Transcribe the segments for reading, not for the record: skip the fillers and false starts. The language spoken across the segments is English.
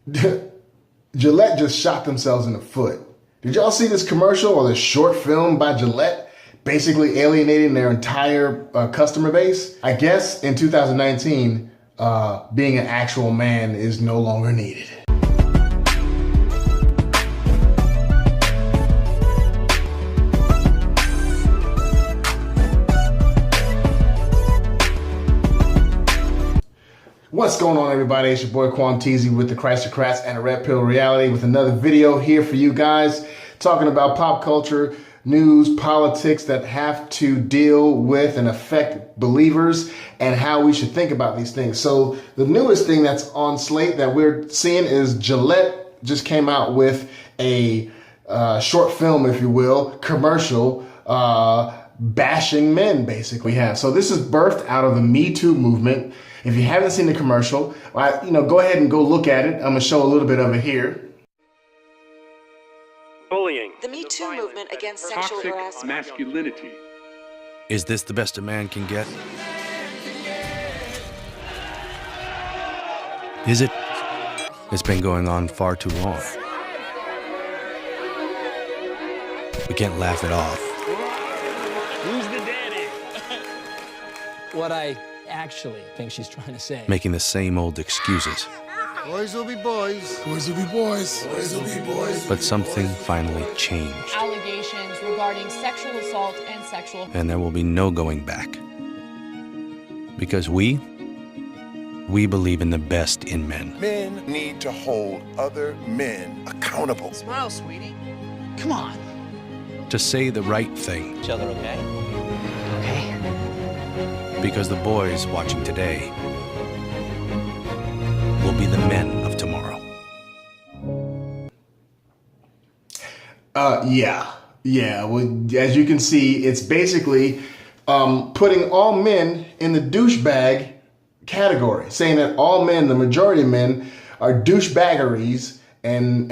Gillette just shot themselves in the foot. Did y'all see this commercial or this short film by Gillette basically alienating their entire customer base? I guess in 2019, being an actual man is no longer needed. What's going on, everybody? It's your boy Quanteezy with the Christocrats and a Red Pill Reality with another video here for you guys, talking about pop culture, news, politics that have to deal with and affect believers and how we should think about these things. So the newest thing that's on slate that we're seeing is Gillette just came out with a short film, if you will, commercial, bashing men, basically. So this is birthed out of the metoo movement. If you haven't seen the commercial, go ahead and go look at it. I'm gonna show a little bit of it here. Bullying. The metoo movement against sexual harassment. Masculinity. Is this the best a man can get? Is it? It's been going on far too long. We can't laugh it off. Who's the daddy? What I actually think she's trying to say. Making the same old excuses. Boys will be boys. Boys will be boys. Boys will be boys. But something finally changed. Allegations regarding sexual assault and sexual... And there will be no going back. Because we believe in the best in men. Men need to hold other men accountable. Smile, sweetie. Come on. To say the right thing. Each other, okay? Okay. Because the boys watching today will be the men of tomorrow. Yeah. Well, as you can see, it's basically putting all men in the douchebag category, saying that all men, the majority of men, are douchebaggeries, and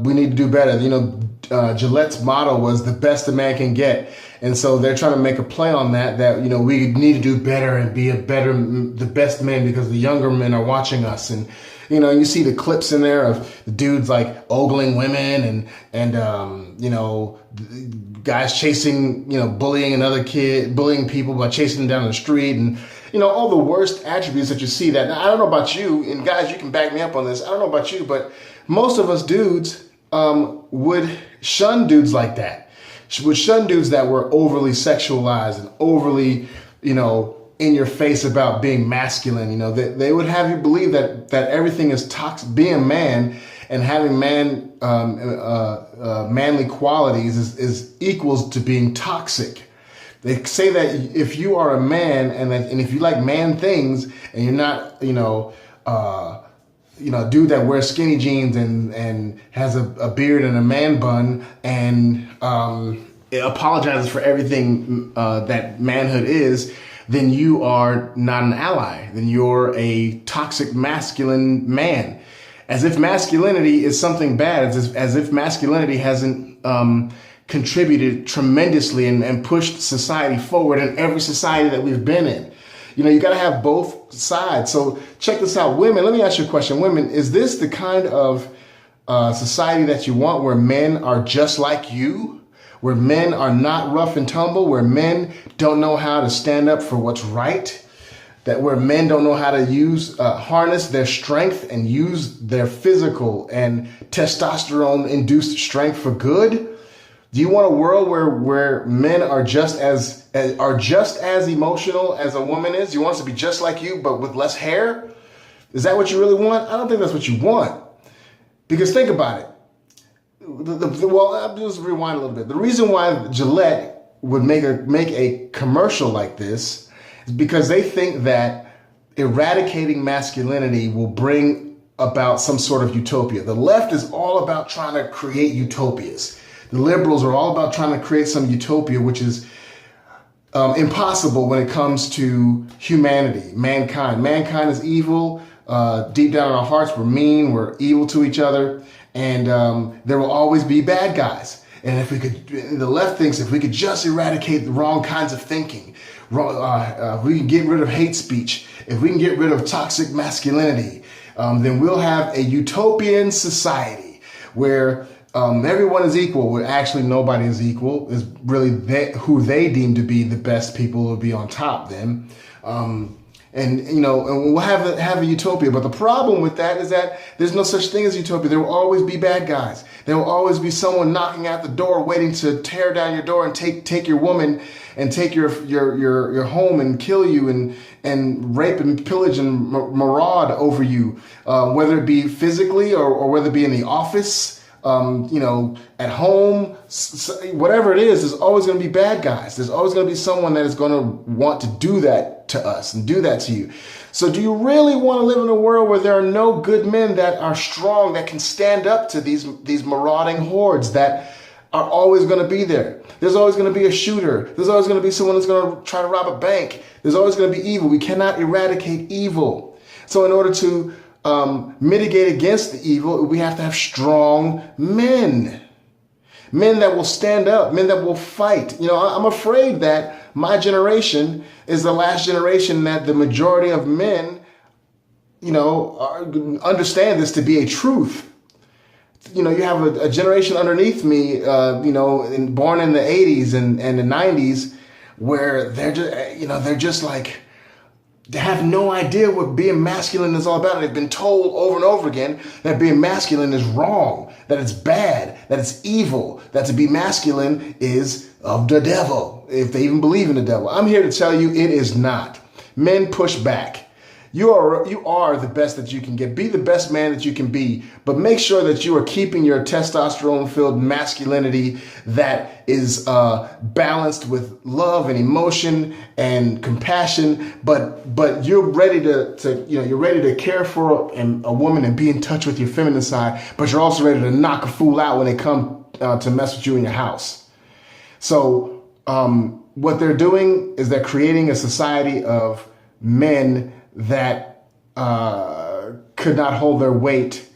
we need to do better. You know, Gillette's motto was "the best a man can get," and so they're trying to make a play on that we need to do better and be the best men because the younger men are watching us. And you see the clips in there of the dudes like ogling women and guys chasing, bullying another kid, bullying people by chasing them down the street, and all the worst attributes that you see. That now, I don't know about you, and guys, you can back me up on this. I don't know about you, but most of us dudes would shun dudes like that. Would shun dudes that were overly sexualized and overly, in your face about being masculine. They would have you believe that everything is toxic. Being a man and having manly qualities is equals to being toxic. They say that if you are a man and if you like man things and you're not, a dude that wears skinny jeans and has a beard and a man bun and apologizes for everything that manhood is, then you are not an ally. Then you're a toxic masculine man. As if masculinity is something bad, as if masculinity hasn't contributed tremendously and pushed society forward in every society that we've been in. You got to have both sides. So check this out. Women, let me ask you a question. Women, is this the kind of society that you want, where men are just like you? Where men are not rough and tumble? Where men don't know how to stand up for what's right? Where men don't know how to harness their strength and use their physical and testosterone-induced strength for good? Do you want a world where men are just as emotional as a woman is? You want us to be just like you, but with less hair? Is that what you really want? I don't think that's what you want. Because think about it. Well, I'll just rewind a little bit. The reason why Gillette would make a commercial like this is because they think that eradicating masculinity will bring about some sort of utopia. The left is all about trying to create utopias. The liberals are all about trying to create some utopia, which is impossible when it comes to humanity, mankind. Mankind is evil. Deep down in our hearts, we're mean, we're evil to each other, and there will always be bad guys. And the left thinks if we could just eradicate the wrong kinds of thinking, we can get rid of hate speech, if we can get rid of toxic masculinity, then we'll have a utopian society where everyone is equal, where actually nobody is equal. Is really who they deem to be the best people will be on top then. And we'll have a utopia. But the problem with that is that there's no such thing as utopia. There will always be bad guys. There will always be someone knocking at the door, waiting to tear down your door and take your woman and take your home and kill you and rape and pillage and maraud over you, whether it be physically or whether it be in the office. At home, whatever it is, there's always going to be bad guys. There's always going to be someone that is going to want to do that to us and do that to you. So do you really want to live in a world where there are no good men that are strong, that can stand up to these marauding hordes that are always going to be there? There's always going to be a shooter. There's always going to be someone that's going to try to rob a bank. There's always going to be evil. We cannot eradicate evil. So in order to mitigate against the evil, we have to have strong men that will stand up, men that will fight. I'm afraid that my generation is the last generation that the majority of men, understand this to be a truth. You have a generation underneath me, born in the 80s and the 90s, where they're just like, they have no idea what being masculine is all about. And they've been told over and over again that being masculine is wrong, that it's bad, that it's evil, that to be masculine is of the devil, if they even believe in the devil. I'm here to tell you it is not. Men, push back. You are the best that you can get. Be the best man that you can be, but make sure that you are keeping your testosterone-filled masculinity that is balanced with love and emotion and compassion. But you're ready you're ready to care for a woman and be in touch with your feminine side. But you're also ready to knock a fool out when they come to mess with you in your house. So what they're doing is they're creating a society of men that could not hold their weight,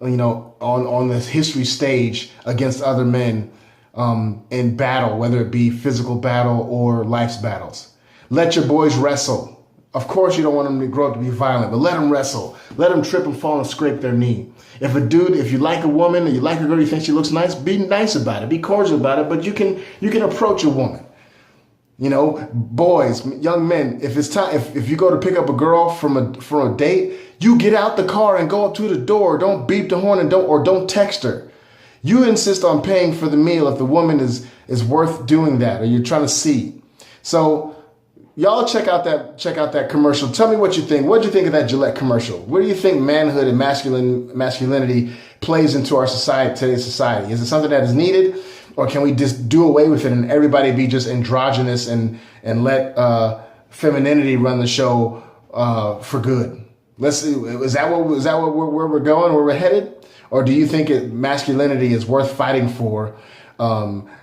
on this history stage against other men in battle, whether it be physical battle or life's battles. Let your boys wrestle. Of course, you don't want them to grow up to be violent, but let them wrestle. Let them trip and fall and scrape their knee. If you like a woman or you like a girl, you think she looks nice, be nice about it, be cordial about it, but you can approach a woman. Boys, young men, if it's time, if you go to pick up a girl from a date, you get out the car and go up to the door. Don't beep the horn and don't text her. You insist on paying for the meal if the woman is worth doing that, or you're trying to see. So y'all check out that commercial. Tell me what you think. What do you think of that Gillette commercial? Where do you think manhood and masculinity plays into our today's society? Is it something that is needed? Or can we just do away with it and everybody be just androgynous and let femininity run the show for good? Let's see. Is that where we're going, where we're headed? Or do you think masculinity is worth fighting for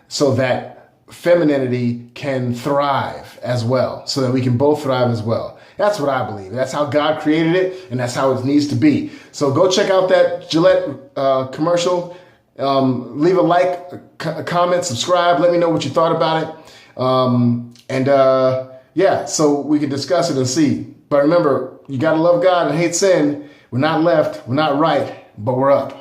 so that femininity can thrive as well, so that we can both thrive as well? That's what I believe. That's how God created it, and that's how it needs to be. So go check out that Gillette commercial. Leave a like, a comment, subscribe. Let me know what you thought about it. So we can discuss it and see. But remember, you got to love God and hate sin. We're not left, we're not right, but we're up.